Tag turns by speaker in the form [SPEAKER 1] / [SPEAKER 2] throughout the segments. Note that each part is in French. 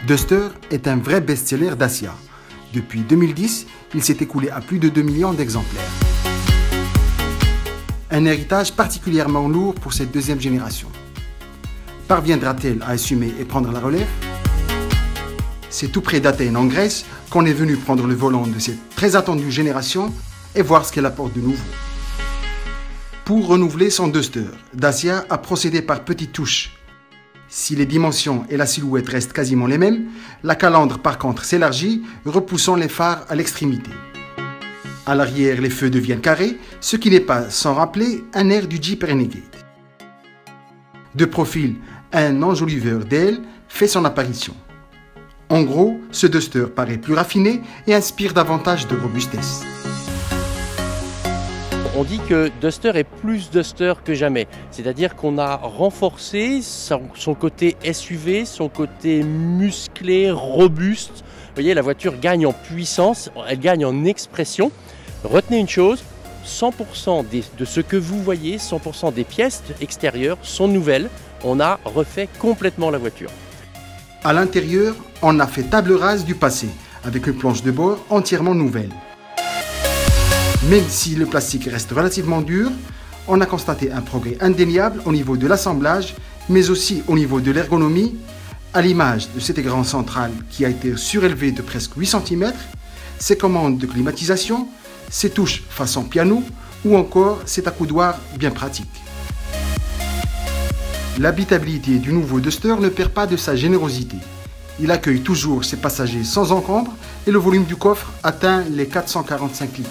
[SPEAKER 1] Duster est un vrai best-seller Dacia. Depuis 2010, il s'est écoulé à plus de 2 millions d'exemplaires. Un héritage particulièrement lourd pour cette deuxième génération. Parviendra-t-elle à assumer et prendre la relève? C'est tout près d'Athènes, en Grèce, qu'on est venu prendre le volant de cette très attendue génération et voir ce qu'elle apporte de nouveau. Pour renouveler son Duster, Dacia a procédé par petites touches. Si les dimensions et la silhouette restent quasiment les mêmes, la calandre par contre s'élargit, repoussant les phares à l'extrémité. À l'arrière, les feux deviennent carrés, ce qui n'est pas sans rappeler un air du Jeep Renegade. De profil, un enjoliveur d'ailes fait son apparition. En gros, ce Duster paraît plus raffiné et inspire davantage de robustesse.
[SPEAKER 2] On dit que Duster est plus Duster que jamais, c'est-à-dire qu'on a renforcé son côté SUV, son côté musclé, robuste. Vous voyez, la voiture gagne en puissance, elle gagne en expression. Retenez une chose, 100% de ce que vous voyez, 100% des pièces extérieures sont nouvelles. On a refait complètement la voiture.
[SPEAKER 1] À l'intérieur, on a fait table rase du passé, avec une planche de bord entièrement nouvelle. Même si le plastique reste relativement dur, on a constaté un progrès indéniable au niveau de l'assemblage, mais aussi au niveau de l'ergonomie, à l'image de cet écran central qui a été surélevé de presque 8 cm, ses commandes de climatisation, ses touches façon piano ou encore cet accoudoir bien pratique. L'habitabilité du nouveau Duster ne perd pas de sa générosité. Il accueille toujours ses passagers sans encombre et le volume du coffre atteint les 445 litres.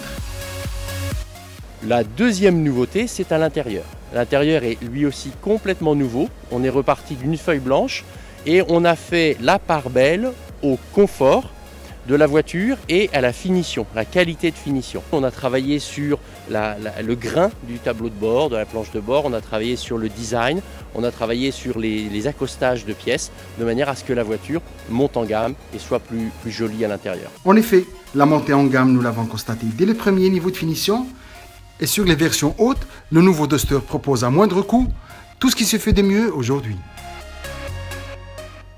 [SPEAKER 2] La deuxième nouveauté, c'est à l'intérieur. L'intérieur est lui aussi complètement nouveau. On est reparti d'une feuille blanche et on a fait la part belle au confort de la voiture et à la finition, la qualité de finition. On a travaillé sur le grain du tableau de bord, de la planche de bord, on a travaillé sur le design, on a travaillé sur les accostages de pièces, de manière à ce que la voiture monte en gamme et soit plus jolie à l'intérieur.
[SPEAKER 1] En effet, la montée en gamme, nous l'avons constaté dès le premier niveau de finition. Et sur les versions hautes, le nouveau Duster propose à moindre coût tout ce qui se fait de mieux aujourd'hui.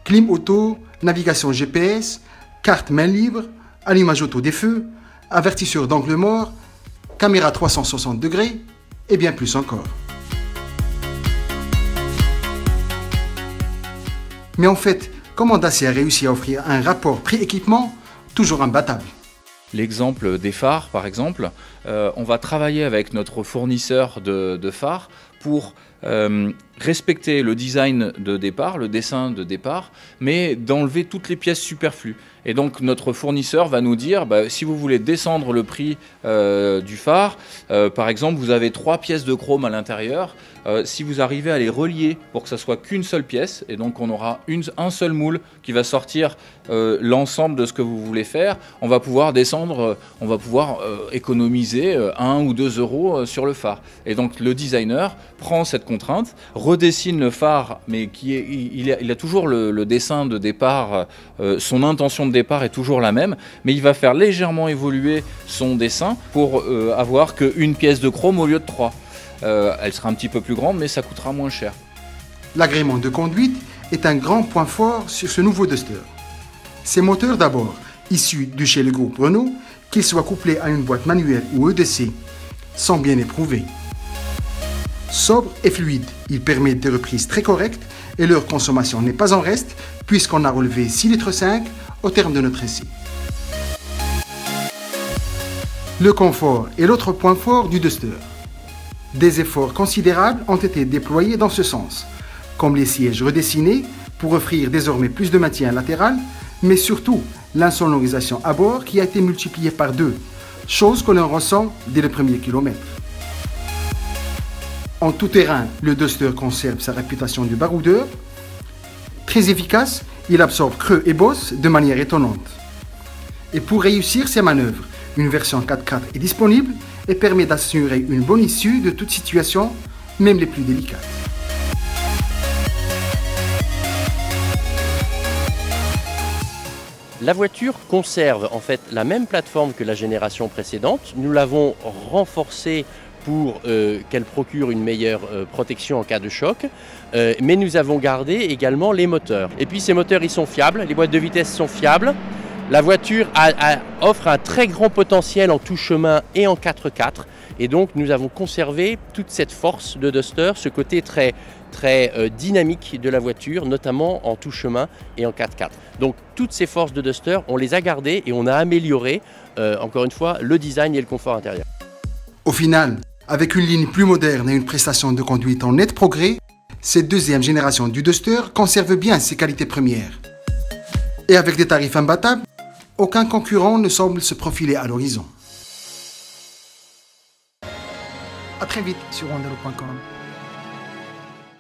[SPEAKER 1] Clim auto, navigation GPS, carte main libre, allumage auto des feux, avertisseur d'angle mort, caméra 360 degrés et bien plus encore. Mais en fait, comment Dacia a réussi à offrir un rapport prix-équipement toujours imbattable?
[SPEAKER 3] L'exemple des phares, par exemple, on va travailler avec notre fournisseur de phares pour respecter le design de départ, le dessin de départ, mais d'enlever toutes les pièces superflues. Et donc notre fournisseur va nous dire, si vous voulez descendre le prix du phare, par exemple, vous avez 3 pièces de chrome à l'intérieur. Si vous arrivez à les relier pour que ça soit qu'une seule pièce, et donc on aura un seul moule qui va sortir l'ensemble de ce que vous voulez faire, on va pouvoir descendre, on va pouvoir économiser 1 ou 2 euros sur le phare. Et donc le designer prend cette contrainte, redessine le phare, mais il a toujours le dessin de départ, son intention de départ est toujours la même, mais il va faire légèrement évoluer son dessin pour avoir qu'une pièce de chrome au lieu de 3. Elle sera un petit peu plus grande, mais ça coûtera moins cher.
[SPEAKER 1] L'agrément de conduite est un grand point fort sur ce nouveau Duster. Ces moteurs d'abord, issus de chez le groupe Renault, qu'ils soient couplés à une boîte manuelle ou EDC, sont bien éprouvés. Sobre et fluide, ils permettent des reprises très correctes et leur consommation n'est pas en reste puisqu'on a relevé 6,5 litres au terme de notre essai. Le confort est l'autre point fort du Duster. Des efforts considérables ont été déployés dans ce sens, comme les sièges redessinés pour offrir désormais plus de maintien latéral, mais surtout l'insonorisation à bord qui a été multipliée par 2, chose que l'on ressent dès le premier kilomètre. En tout terrain, le Duster conserve sa réputation de baroudeur. Très efficace, il absorbe creux et bosses de manière étonnante. Et pour réussir ses manœuvres, une version 4x4 est disponible et permet d'assurer une bonne issue de toute situation, même les plus délicates.
[SPEAKER 2] La voiture conserve en fait la même plateforme que la génération précédente. Nous l'avons renforcée pour qu'elle procure une meilleure protection en cas de choc, mais nous avons gardé également les moteurs. Et puis ces moteurs, ils sont fiables, les boîtes de vitesse sont fiables. La voiture offre un très grand potentiel en tout chemin et en 4x4. Et donc nous avons conservé toute cette force de Duster, ce côté très dynamique de la voiture, notamment en tout chemin et en 4x4. Donc toutes ces forces de Duster, on les a gardées et on a amélioré, encore une fois, le design et le confort intérieur.
[SPEAKER 1] Au final, avec une ligne plus moderne et une prestation de conduite en net progrès, cette deuxième génération du Duster conserve bien ses qualités premières. Et avec des tarifs imbattables, aucun concurrent ne semble se profiler à l'horizon. A très vite sur Wandelo.com.